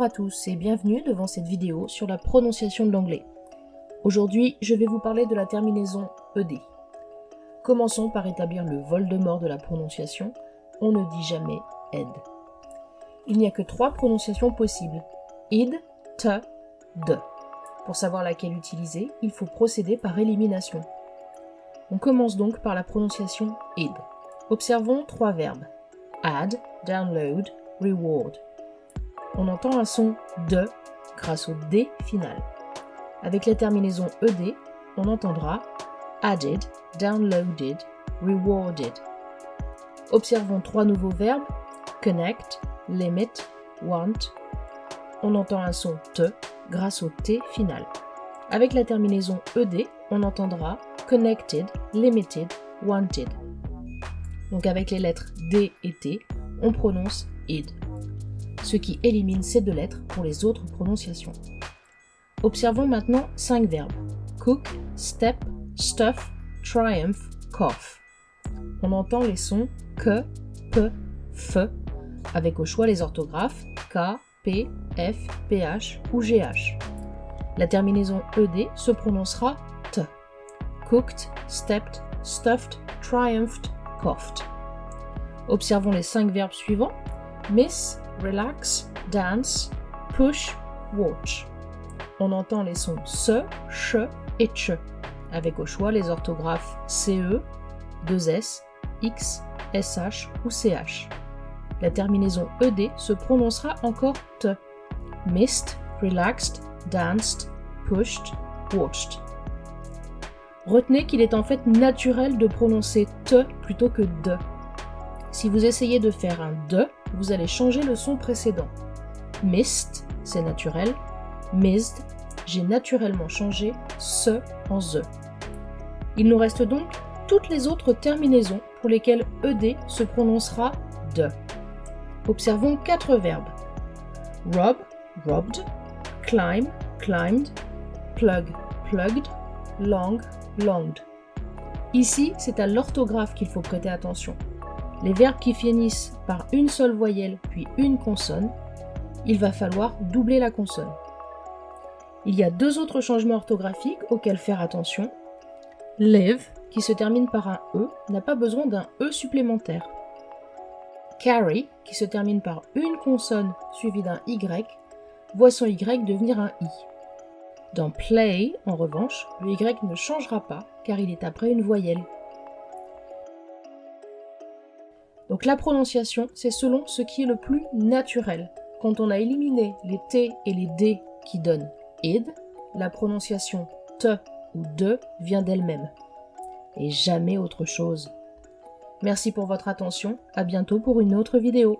Bonjour à tous et bienvenue devant cette vidéo sur la prononciation de l'anglais. Aujourd'hui, je vais vous parler de la terminaison ED. Commençons par établir le Voldemort de la prononciation. On ne dit jamais ed. Il n'y a que 3 prononciations possibles. Id, te, de. Pour savoir laquelle utiliser, il faut procéder par élimination. On commence donc par la prononciation id. Observons 3 verbes. Add, download, reward. On entend un son de grâce au D final. Avec la terminaison ED, on entendra added, downloaded, rewarded. Observons 3 nouveaux verbes, connect, limit, want. On entend un son te grâce au T final. Avec la terminaison ED, on entendra connected, limited, wanted. Donc avec les lettres D et T, on prononce id, ce qui élimine ces 2 lettres pour les autres prononciations. Observons maintenant 5 verbes. Cook, step, stuff, triumph, cough. On entend les sons que, pe, fe, avec au choix les orthographes K, P, F, PH ou GH. La terminaison ED se prononcera te. Cooked, stepped, stuffed, triumphed, coughed. Observons les 5 verbes suivants. Miss, relax, dance, push, watch. On entend les sons se, che et che, avec au choix les orthographes CE, 2S, X, SH ou CH. La terminaison ED se prononcera encore te. Missed, relaxed, danced, pushed, watched. Retenez qu'il est en fait naturel de prononcer te plutôt que de. Si vous essayez de faire un de, vous allez changer le son précédent. Missed, c'est naturel. Missed, j'ai naturellement changé ce en the. Il nous reste donc toutes les autres terminaisons pour lesquelles ED se prononcera de. Observons 4 verbes. Rob, robbed, climb, climbed, plug, plugged, long, longed. Ici, c'est à l'orthographe qu'il faut prêter attention. Les verbes qui finissent par une seule voyelle puis une consonne, il va falloir doubler la consonne. Il y a 2 autres changements orthographiques auxquels faire attention. Live, qui se termine par un E, n'a pas besoin d'un E supplémentaire. Carry, qui se termine par une consonne suivie d'un Y, voit son Y devenir un I. Dans play, en revanche, le Y ne changera pas car il est après une voyelle. Donc la prononciation, c'est selon ce qui est le plus naturel. Quand on a éliminé les T et les D qui donnent id, la prononciation te ou de vient d'elle-même. Et jamais autre chose. Merci pour votre attention, à bientôt pour une autre vidéo.